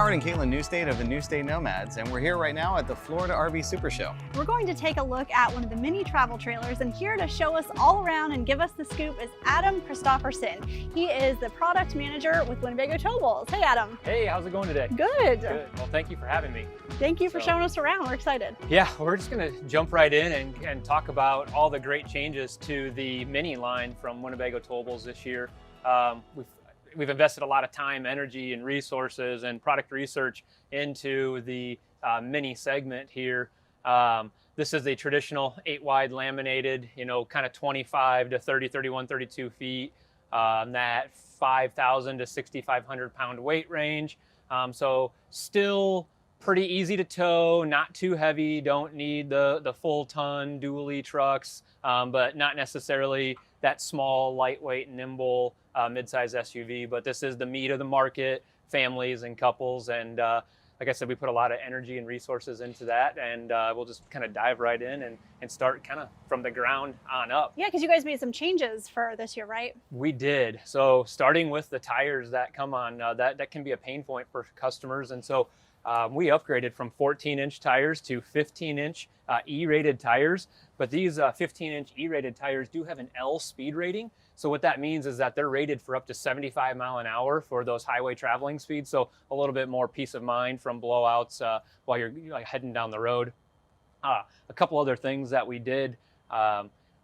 Howard and Caitlin Newstate of the Newstate Nomads, and we're here right now at the Florida RV Super Show. We're going to take a look at one of the Minnie travel trailers, and here to show us all around and give us the scoop is Adam Christopherson. He is the product manager with Winnebago Towables. Hey, Adam. Hey, how's it going today? Good. Good. Well, thank you for having me. Thank you for showing us around. We're excited. Yeah, we're just going to jump right in and talk about all the great changes to the Minnie line from Winnebago Towables this year. We've invested a lot of time, energy, and resources and product research into the Minnie segment here. This is the traditional 8-wide laminated, kind of 25 to 30, 31, 32 feet, that 5,000 to 6,500 pound weight range. So still pretty easy to tow, not too heavy, don't need the full ton dually trucks, but not necessarily that small, lightweight, nimble mid-size SUV. But this is the meat of the market, families and couples. And like I said, we put a lot of energy and resources into that, and we'll just kind of dive right in and start kind of from the ground on up. Yeah, because you guys made some changes for this year, right? We did. So starting with the tires that come on, that can be a pain point for customers. And so we upgraded from 14-inch tires to 15-inch E-rated tires. But these 15-inch E-rated tires do have an L speed rating. So what that means is that they're rated for up to 75 mile an hour for those highway traveling speeds. So a little bit more peace of mind from blowouts while you're heading down the road. A couple other things that we did.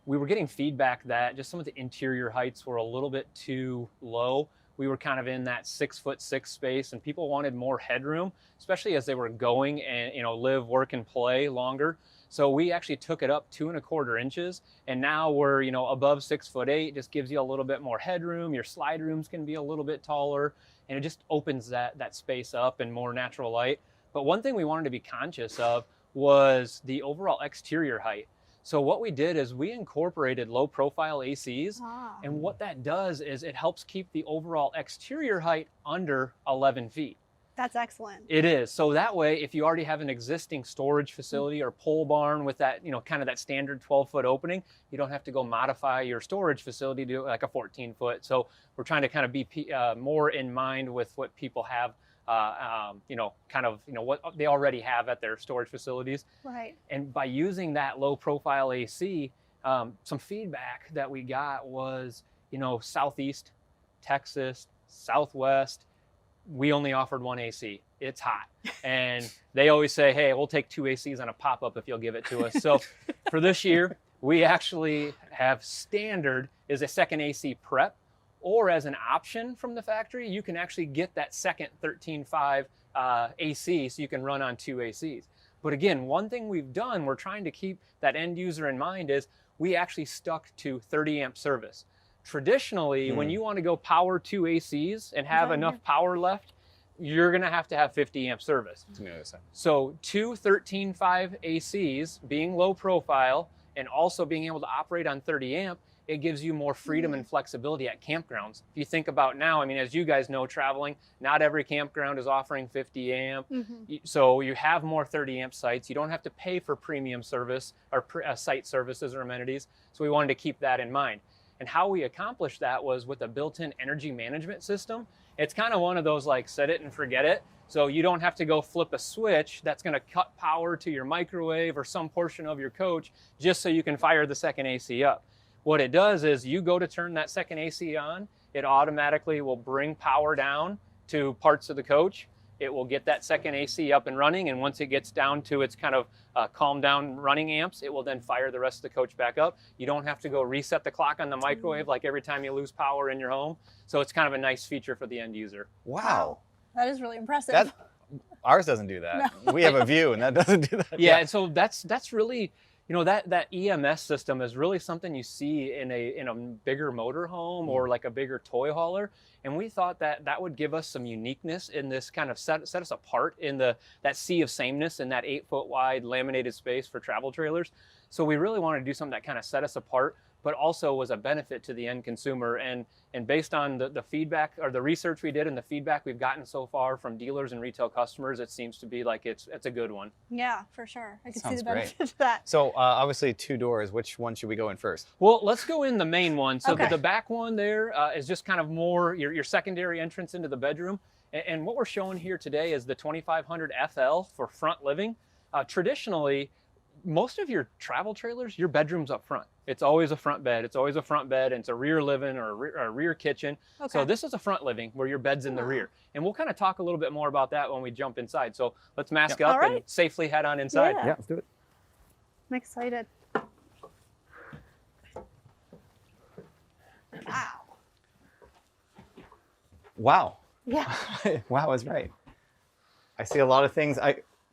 We were getting feedback that just some of the interior heights were a little bit too low. We were kind of in that 6'6" space, and people wanted more headroom, especially as they were going and live, work, and play longer. So we actually took it up 2¼ inches, and now we're above 6'8". Just gives you a little bit more headroom. Your slide rooms can be a little bit taller, and it just opens that space up and more natural light. But one thing we wanted to be conscious of was the overall exterior height. So what we did is we incorporated low profile ACs, and what that does is it helps keep the overall exterior height under 11 feet. That's excellent. It is. So that way, if you already have an existing storage facility or pole barn with that, kind of that standard 12-foot opening, you don't have to go modify your storage facility to like a 14-foot. So we're trying to kind of be more in mind with what people have, what they already have at their storage facilities. Right. And by using that low profile AC, some feedback that we got was, Southeast Texas, Southwest, we only offered one AC. It's hot. And they always say, hey, we'll take 2 ACs on a pop-up if you'll give it to us. So for this year, we actually have standard is a second AC prep, or as an option from the factory, you can actually get that second 13.5 AC so you can run on 2 ACs. But again, one thing we've done, we're trying to keep that end user in mind, is we actually stuck to 30 amp service. Traditionally, when you want to go power 2 ACs and have enough power left, you're going to have 50 amp service. So 2 13.5 ACs being low profile and also being able to operate on 30 amp, it gives you more freedom and flexibility at campgrounds. If you think about now, as you guys know, traveling, not every campground is offering 50 amp. So you have more 30 amp sites. You don't have to pay for premium service or site services or amenities. So we wanted to keep that in mind. And how we accomplished that was with a built-in energy management system. It's kind of one of those like set it and forget it. So you don't have to go flip a switch that's going to cut power to your microwave or some portion of your coach just so you can fire the second AC up. What it does is you go to turn that second AC on, it automatically will bring power down to parts of the coach. It will get that second AC up and running, and once it gets down to its kind of calm down running amps, it will then fire the rest of the coach back up. You don't have to go reset the clock on the microwave like every time you lose power in your home. So it's kind of a nice feature for the end user. Wow. That is really impressive. Ours doesn't do that. No. We have a View, and that doesn't do that. Yeah, and so that's really, that EMS system is really something you see in a bigger motorhome or like a bigger toy hauler. And we thought that would give us some uniqueness in this, kind of set us apart in that sea of sameness in that 8-foot wide laminated space for travel trailers. So we really wanted to do something that kind of set us apart, but also was a benefit to the end consumer. And based on the feedback or the research we did and the feedback we've gotten so far from dealers and retail customers, it seems to be like it's a good one. Yeah, for sure. I can see Sounds the benefit great. of that. So obviously 2 doors. Which one should we go in first? Well, let's go in the main one. So Okay. the back one there is just kind of more your secondary entrance into the bedroom. And what we're showing here today is the 2500 FL for front living. Traditionally, most of your travel trailers, your bedroom's up front. It's always a front bed. It's always a front bed, and it's a rear living or a rear kitchen. Okay. So this is a front living where your bed's in the rear. And we'll kind of talk a little bit more about that when we jump inside. So let's mask up and safely head on inside. Yeah. Yeah, let's do it. I'm excited. Wow. Wow. Yeah. Wow is right. I see a lot of things.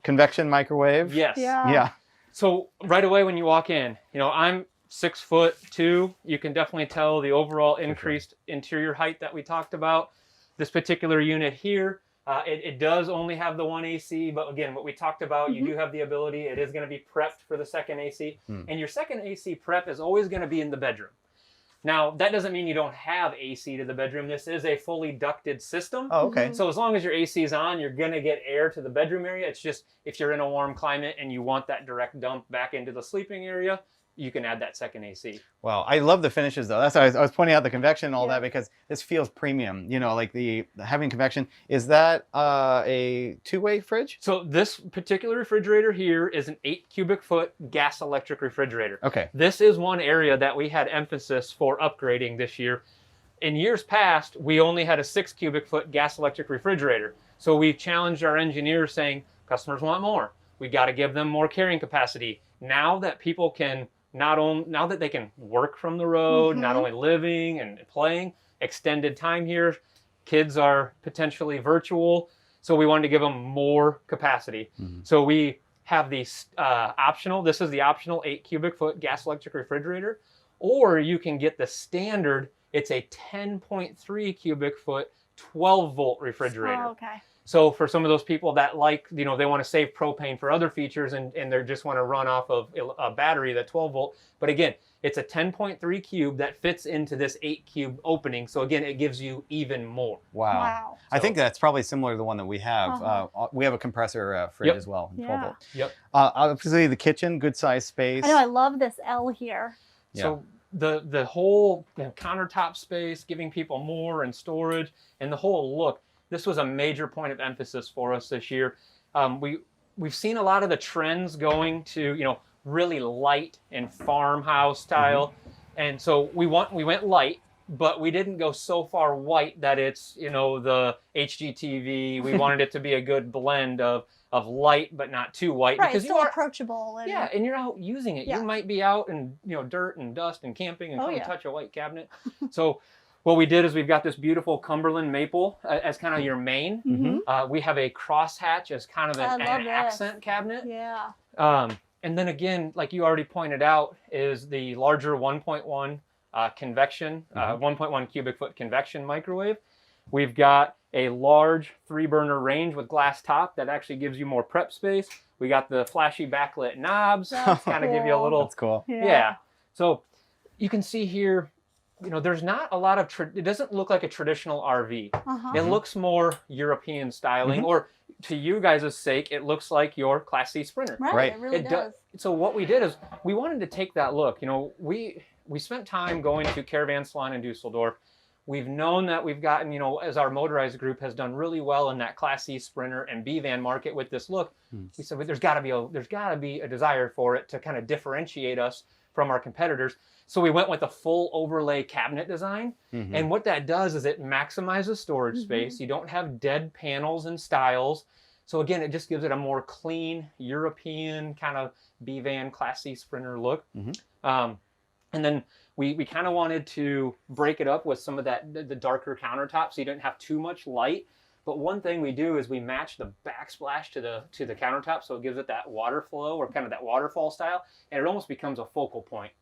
Convection microwave. Yes. Yeah. Yeah. So right away when you walk in, I'm 6'2". You can definitely tell the overall increased interior height that we talked about. This particular unit here, it does only have the one AC, but again, what we talked about, you do have the ability. It is going to be prepped for the second AC, and your second AC prep is always going to be in the bedroom. Now, that doesn't mean you don't have AC to the bedroom. This is a fully ducted system. Oh, okay. So as long as your AC is on, you're going to get air to the bedroom area. It's just if you're in a warm climate and you want that direct dump back into the sleeping area, you can add that second AC. Wow, I love the finishes though. That's why I was pointing out the convection and all that, because this feels premium. Like the having convection. Is that a two-way fridge? So this particular refrigerator here is an 8 cubic foot gas electric refrigerator. Okay. This is one area that we had emphasis for upgrading this year. In years past, we only had a 6 cubic foot gas electric refrigerator. So we challenged our engineers saying, customers want more. We got to give them more carrying capacity. Now that people can now that they can work from the road, not only living and playing, extended time here, kids are potentially virtual. So we wanted to give them more capacity. So we have the optional, this is the optional 8 cubic foot gas electric refrigerator, or you can get the standard, it's a 10.3 cubic foot, 12 volt refrigerator. Oh, okay. So for some of those people that they want to save propane for other features and they just want to run off of a battery, that 12 volt. But again, it's a 10.3 cube that fits into this 8 cube opening. So again, it gives you even more. Wow. I think that's probably similar to the one that we have. We have a compressor fridge as well, 12 volt. Yep. Obviously the kitchen, good size space. I know, I love this L here. Yeah. So the whole countertop space, giving people more and storage, and the whole look. This was a major point of emphasis for us this year. We've seen a lot of the trends going to really light and farmhouse style, and so we went light, but we didn't go so far white that it's the HGTV. We wanted it to be a good blend of light but not too white, Right, because still approachable. And... Yeah, and you're out using it. You might be out in dirt and dust and camping and come touch a white cabinet. So what we did is we've got this beautiful Cumberland maple as kind of your main. We have a crosshatch as kind of an accent cabinet. Yeah. And then again, like you already pointed out, is the larger 1.1 convection, 1.1 cubic foot convection microwave. We've got a large 3-burner range with glass top that actually gives you more prep space. We got the flashy backlit knobs, kind of give you a little. That's cool. Yeah. So you can see here, there's not a lot of, it doesn't look like a traditional RV. It looks more European styling, or to you guys' sake, it looks like your Class C Sprinter. Right. It really does. So what we did is we wanted to take that look. We spent time going to Caravan Salon in Dusseldorf. We've known that we've gotten, as our motorized group has done really well in that Class C Sprinter and B-Van market with this look. We said, there's got to be a desire for it to kind of differentiate us from our competitors. So we went with a full overlay cabinet design. And what that does is it maximizes storage space. You don't have dead panels and styles. So again, it just gives it a more clean European kind of B-Van Class C Sprinter look. And then we kind of wanted to break it up with some of the darker countertops so you didn't have too much light. But one thing we do is we match the backsplash to the countertop, so it gives it that water flow or kind of that waterfall style, and it almost becomes a focal point.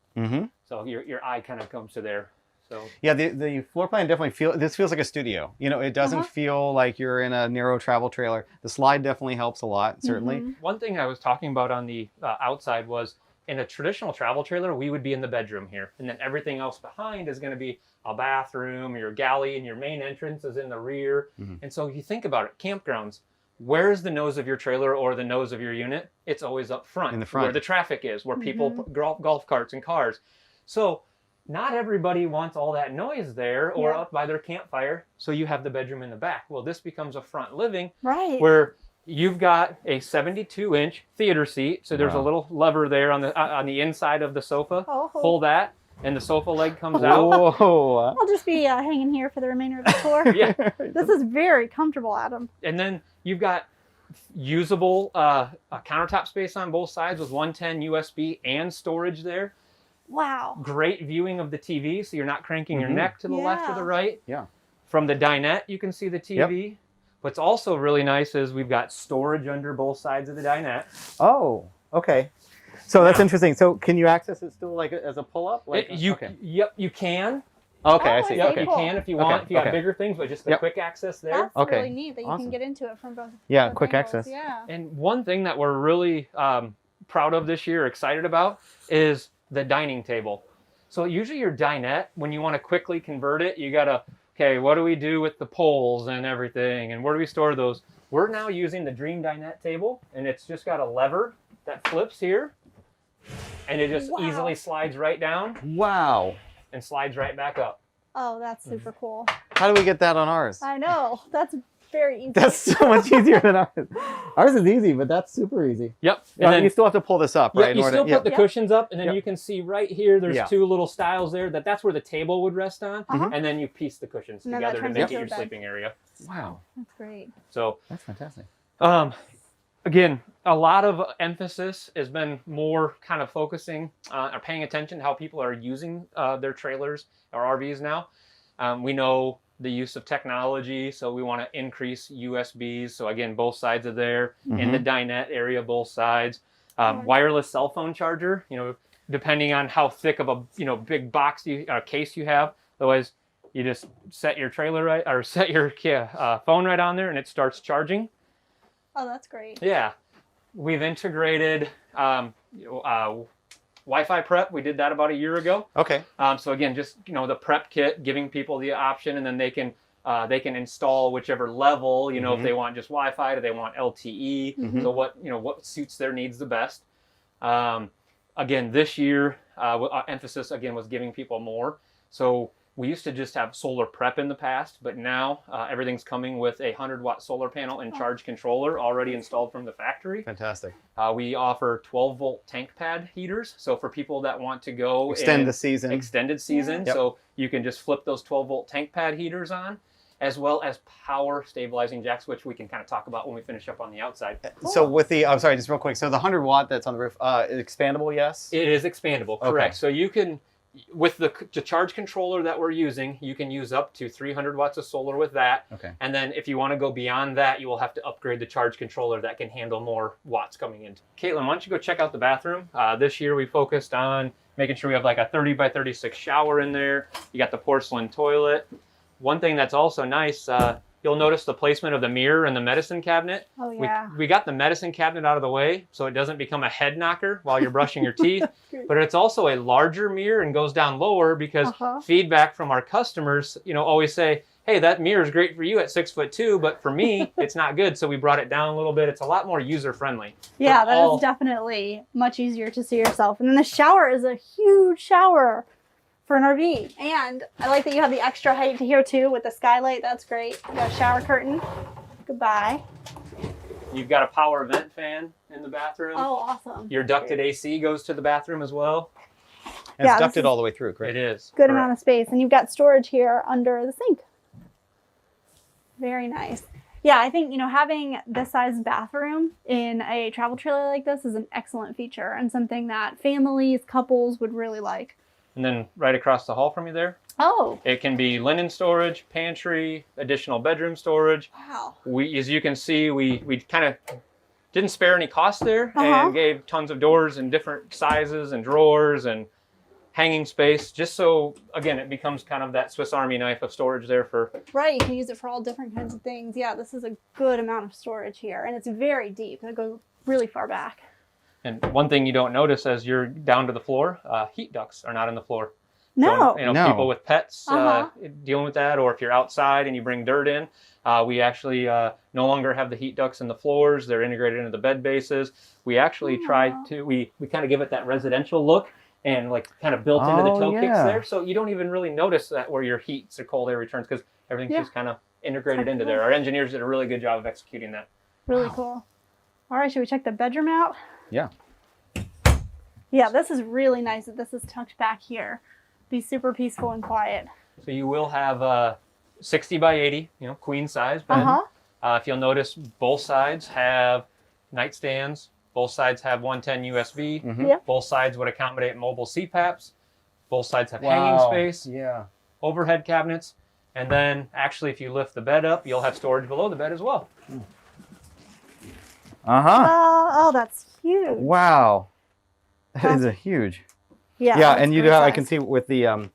So your eye kind of comes to there. So yeah, the floor plan definitely feels like a studio. It doesn't feel like you're in a narrow travel trailer. The slide definitely helps a lot, certainly. One thing I was talking about on the outside was, in a traditional travel trailer, we would be in the bedroom here, and then everything else behind is going to be a bathroom, your galley, and your main entrance is in the rear. And so if you think about it, campgrounds, where's the nose of your trailer or the nose of your unit? It's always up front, in the front, where the traffic is, where people golf carts and cars. So not everybody wants all that noise there or Yeah. up by their campfire. So you have the bedroom in the back. Well, this becomes a front living Right. where you've got a 72-inch theater seat. So there's a Wow. little lever there on the inside of the sofa. Oh. Pull that, and the sofa leg comes out. Whoa. I'll just be hanging here for the remainder of the tour. Yeah. This is very comfortable, Adam. And then you've got usable countertop space on both sides with 110 USB and storage there. Wow. Great viewing of the TV, so you're not cranking your neck to the left or Yeah. the right. Yeah. From the dinette, you can see the TV. What's also really nice is we've got storage under both sides of the dinette. Oh, okay. So that's interesting. So can you access it still like as a pull-up? Like, okay. Yep, you can. Okay, I Oh, see. Yep, Okay. you can if you want. If you got bigger things, but just the Yep. quick access there. That's Okay. really neat that you Awesome. can get into it from both. Yeah, both quick angles. access. Yeah. And one thing that we're really proud of this year, excited about, is the dining table. So usually your dinette, when you want to quickly convert it, you gotta, okay, what do we do with the poles and everything, and where do we store those? We're now using the Dream Dinette table, and it's just got a lever that flips here, and it just Wow. easily slides right down Wow. and slides right back up. Oh, that's super cool. How do we get that on ours? I know. That's very easy. That's so much easier than ours. Ours is easy, but that's super easy. Yep. And then you still have to pull this up, yeah, right? you still put the Yep. cushions up, and then Yep. you can see right here, there's Yeah. two little stiles there. That's where the table would rest on, Uh-huh. and then you piece the cushions And then that together to turns make into it a your bed. sleeping area. Wow, That's great. So, that's fantastic. again, a lot of emphasis has been more kind of focusing or paying attention to how people are using their trailers or RVs now. We know the use of technology, so we want to increase USBs. So again, both sides of there in the dinette area, both sides. Wireless cell phone charger. You know, depending on how thick of a big box case you have. Otherwise, you just set your trailer right or set your phone right on there, and it starts charging. Oh, that's great. Yeah, we've integrated Wi-Fi prep. We did that about a year ago. Okay. So again, just the prep kit, giving people the option, and then they can install whichever level. If they want just Wi-Fi, do they want LTE? So what suits their needs the best. Again, this year, our emphasis again was giving people more. So we used to just have solar prep in the past, but now everything's coming with a 100-watt solar panel and charge controller already installed from the factory. Fantastic. We offer 12-volt tank pad heaters. So for people that want to go Extend the season. extended season, Yep. so you can just flip those 12-volt tank pad heaters on, as well as power stabilizing jacks, which we can kind of talk about when we finish up on the outside. So with the, I'm sorry, just real quick. So the 100-watt that's on the roof, is expandable, yes? It is expandable, correct. Okay. So you can, with the charge controller that we're using, you can use up to 300 watts of solar with that. Okay. And then if you want to go beyond that, you will have to upgrade the charge controller that can handle more watts coming in. Caitlin, why don't you go check out the bathroom? This year we focused on making sure we have like a 30 by 36 shower in there. You got the porcelain toilet. One thing that's also nice, you'll notice the placement of the mirror and the medicine cabinet. Oh, yeah. We got the medicine cabinet out of the way so it doesn't become a head knocker while you're brushing your teeth. But it's also a larger mirror and goes down lower because feedback from our customers, always say, hey, that mirror is great for you at 6'2", but for me, it's not good. So we brought it down a little bit. It's a lot more user-friendly. Yeah, that is definitely much easier to see yourself. And then the shower is a huge shower for an RV. And I like that you have the extra height here too with the skylight. That's great. You got a shower curtain. Goodbye. You've got a power vent fan in the bathroom. Oh, awesome. Your ducted AC goes to the bathroom as well. And it's ducted all the way through, correct? It is. Good amount of space. And you've got storage here under the sink. Very nice. Yeah, I think, having this size bathroom in a travel trailer like this is an excellent feature and something that families, couples would really like. And then right across the hall from you there, Oh, it can be linen storage, pantry, additional bedroom storage. wow. As you can see, we kind of didn't spare any cost there and gave tons of doors in different sizes and drawers and hanging space, just so, again, it becomes kind of that Swiss Army knife of storage there for... Right, you can use it for all different kinds of things. Yeah, this is a good amount of storage here, and it's very deep. It goes really far back. And one thing you don't notice as you're down to the floor, heat ducts are not in the floor. No. So, No. people with pets dealing with that, or if you're outside and you bring dirt in, we actually no longer have the heat ducts in the floors. They're integrated into the bed bases. We actually try to, we kind of give it that residential look and like kind of built into the Oh, toe kicks yeah. there. So you don't even really notice that where your heat or cold air returns because everything's Yeah. just kind of integrated Tucked into away. there. Our engineers did a really good job of executing that. Really cool. All right, should we check the bedroom out? Yeah. Yeah, this is really nice that this is tucked back here. Be super peaceful and quiet. So you will have a 60 by 80, queen size bed. Uh-huh. If you'll notice, both sides have nightstands. Both sides have 110 USB. Mhm. Yep. Both sides would accommodate mobile CPAPs. Both sides have Wow. hanging space, Yeah. overhead cabinets, and then actually, if you lift the bed up, you'll have storage below the bed as well. Oh, that's huge. Wow. That That's- is a huge. Yeah. Yeah, that's and you great do have, I size. can see with the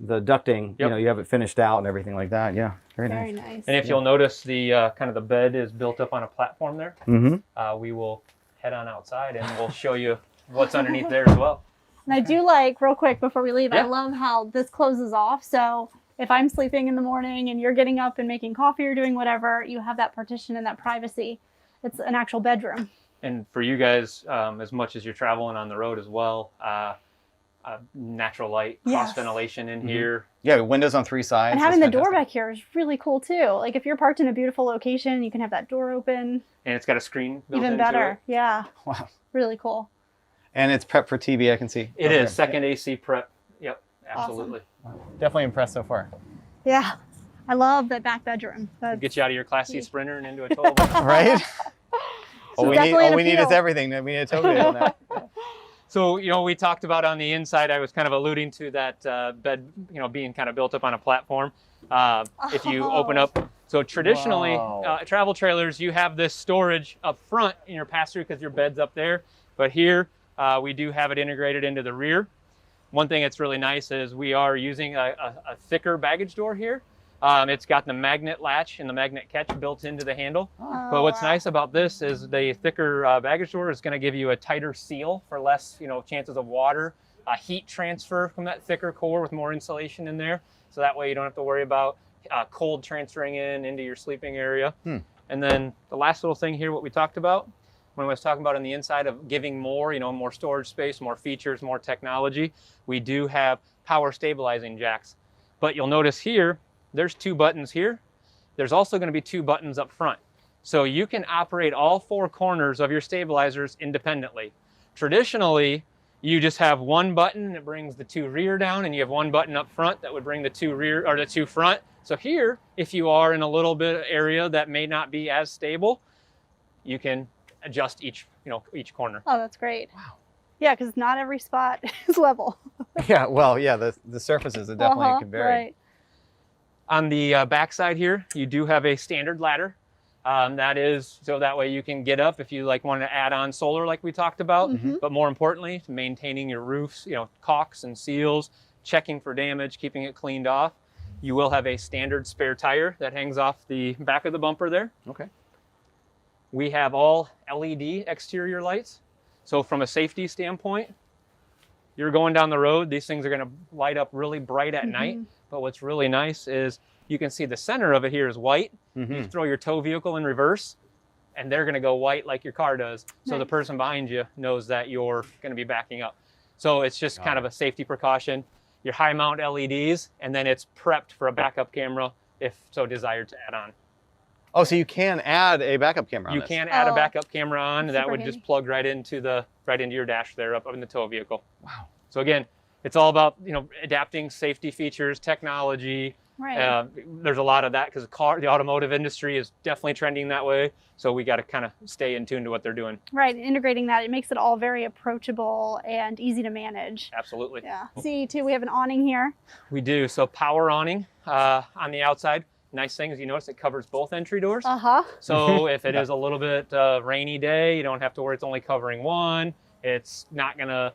ducting, Yep. you have it finished out and everything like that. Yeah. Very Very nice. nice. And if you'll notice, the kind of the bed is built up on a platform there. Mm-hmm. We will head on outside and we'll show you what's underneath there as well. And I do like, real quick before we leave, I Yeah. love how this closes off. So if I'm sleeping in the morning and you're getting up and making coffee or doing whatever, you have that partition and that privacy. It's an actual bedroom. And for you guys, as much as you're traveling on the road as well, natural light, cross Yes. ventilation in Mhm. here. Yeah, windows on 3 sides. And That's having the door fantastic. back here is really cool too. Like if you're parked in a beautiful location, you can have that door open. And it's got a screen built Even into better. it. Yeah. Wow. Really cool. And it's prepped for TV, I can see. It Okay. is second AC prep. Yep, absolutely. Definitely impressed so far. Yeah. I love that back bedroom. That's, Get you out of your Class C Sprinter and into a total. Right? So definitely an we need is appeal. everything. We need a tow vehicle on that. So, we talked about on the inside, I was kind of alluding to that bed, being kind of built up on a platform. If you open up, so traditionally, Wow. travel trailers, you have this storage up front in your pass-through because your bed's up there. But here, we do have it integrated into the rear. One thing that's really nice is we are using a thicker baggage door here. It's got the magnet latch and the magnet catch built into the handle. Oh, But what's wow. nice about this is the thicker baggage door is going to give you a tighter seal for less, chances of water, heat transfer from that thicker core with more insulation in there. So that way you don't have to worry about cold transferring into your sleeping area. And then the last little thing here, what we talked about, when I was talking about on the inside of giving more, more storage space, more features, more technology, we do have power stabilizing jacks. But you'll notice here, there's 2 buttons here. There's also going to be 2 buttons up front. So you can operate all 4 corners of your stabilizers independently. Traditionally, you just have 1 button and it brings the 2 rear down, and you have 1 button up front that would bring the 2 rear or the 2 front. So here, if you are in a little bit of area that may not be as stable, you can adjust each corner. Oh, that's great. Wow. Yeah, because not every spot is level. Yeah, well, yeah, the surfaces it definitely can vary. Right. On the back side here, you do have a standard ladder. That is so that way you can get up if you want to add on solar like we talked about. Mhm. But more importantly, maintaining your roofs, caulks and seals, checking for damage, keeping it cleaned off. You will have a standard spare tire that hangs off the back of the bumper there. Okay. We have all LED exterior lights. So from a safety standpoint, you're going down the road, these things are going to light up really bright at night. But what's really nice is you can see the center of it here is white. Mm-hmm. You throw your tow vehicle in reverse and they're going to go white like your car does. So the Nice. person behind you knows that you're going to be backing up. So it's just Got kind of a safety precaution. Your high mount LEDs, and then it's prepped for a backup camera if so desired to add on. Oh, so you can add a backup camera on You this. can add a Oh, backup camera on that super would handy. just plug right into your dash there up in the tow vehicle. Wow. So again, it's all about adapting safety features, technology. Right. There's a lot of that because the automotive industry is definitely trending that way. So we got to kind of stay in tune to what they're doing. Right. Integrating that, it makes it all very approachable and easy to manage. Absolutely. Yeah. See, too, we have an awning here. We do. So power awning on the outside. Nice thing is you notice it covers both entry doors. Uh-huh. So if it is a little bit rainy day, you don't have to worry. It's only covering one. It's not going to,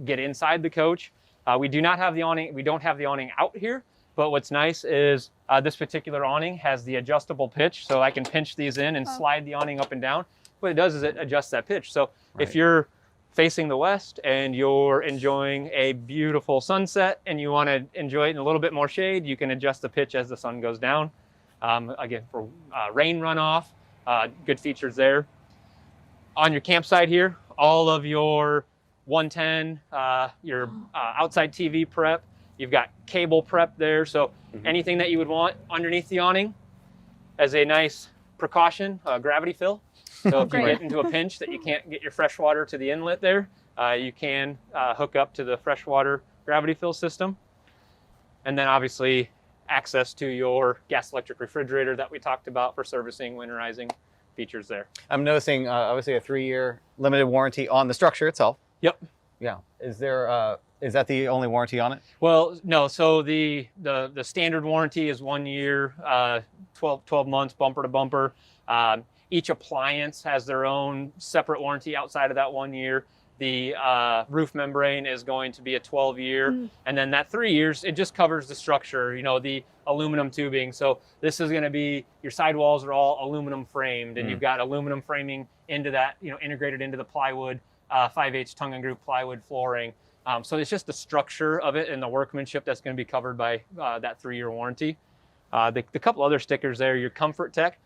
get inside the coach. We do not have the awning. We don't have the awning out here. But what's nice is this particular awning has the adjustable pitch. So I can pinch these in and Oh. slide the awning up and down. What it does is it adjusts that pitch. So Right. if you're facing the west and you're enjoying a beautiful sunset and you want to enjoy it in a little bit more shade, you can adjust the pitch as the sun goes down. Again, for rain runoff, good features there. On your campsite here, all of your 110, your outside TV prep. You've got cable prep there. So anything that you would want underneath the awning as a nice precaution, gravity fill. So if you get into a pinch that you can't get your fresh water to the inlet there, you can hook up to the freshwater gravity fill system. And then obviously access to your gas electric refrigerator that we talked about for servicing, winterizing features there. I'm noticing obviously a 3-year limited warranty on the structure itself. Yep. Yeah. Is that the only warranty on it? Well, no. So the standard warranty is 1 year, 12 months, bumper to bumper. Each appliance has their own separate warranty outside of that 1 year. The roof membrane is going to be a 12-year, and then that 3 years, it just covers the structure, you know, the aluminum tubing. So this is going to be, your sidewalls are all aluminum framed, and you've got aluminum framing into that, you know, integrated into the plywood, 5/8 tongue and groove plywood flooring. So it's just the structure of it and the workmanship that's going to be covered by that 3-year warranty. The couple other stickers there, your Comfort Tech,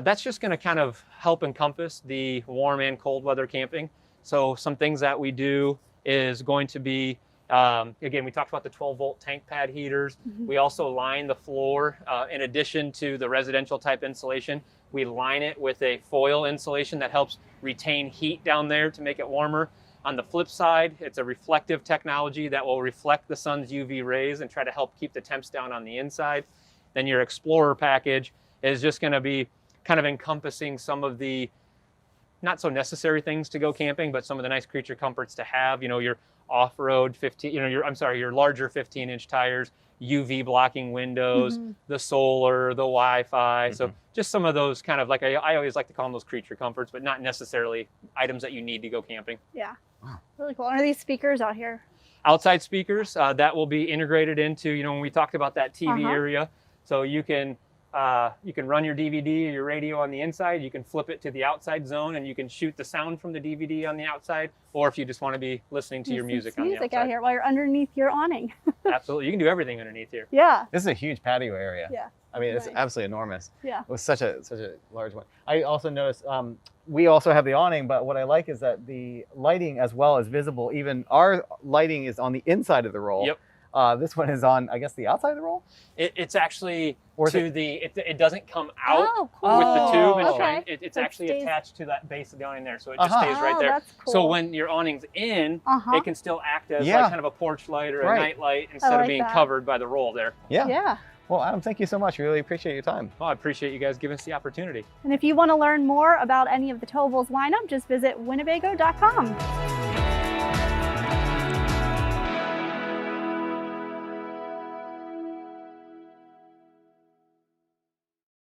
that's just going to kind of help encompass the warm and cold weather camping. So some things that we do is going to be, again, we talked about the 12-volt tank pad heaters. We also line the floor, in addition to the residential type insulation, we line it with a foil insulation that helps retain heat down there to make it warmer. On the flip side, it's a reflective technology that will reflect the sun's UV rays and try to help keep the temps down on the inside. Then your Explorer package is just going to be kind of encompassing some of the not so necessary things to go camping, but some of the nice creature comforts to have, you know, your off-road 15, you know, your larger 15-inch tires, UV blocking windows, the solar, the Wi-Fi. So just some of those kind of, like, I always like to call them those creature comforts, but not necessarily items that you need to go camping. Yeah. Wow. Really cool. Are these speakers out here? Outside speakers, that will be integrated into, you know, when we talked about that TV area. So you can run your DVD or your radio on the inside, you can flip it to the outside zone, and you can shoot the sound from the DVD on the outside, or if you just want to be listening to your music on the outside. Out here while you're underneath your awning. Absolutely. You can do everything underneath here. Yeah. This is a huge patio area. Yeah. I mean, it's absolutely enormous. Yeah. It was such a large one. I also noticed we also have the awning, but what I like is that the lighting as well is visible. Even our lighting is on the inside of the roll. Yep. This one is on, I guess, the outside of the roll? It's actually Or is it doesn't come out cool. with the tube. Okay. It's So it actually stays- attached to that base of the awning there. So it just stays right Oh, there. that's cool. So when your awning's in, it can still act as like kind of a porch light or a night light instead of being covered by the roll there. Yeah. Yeah. Well, Adam, thank you so much. We really appreciate your time. Well, I appreciate you guys giving us the opportunity. And if you want to learn more about any of the towables lineup, just visit Winnebago.com.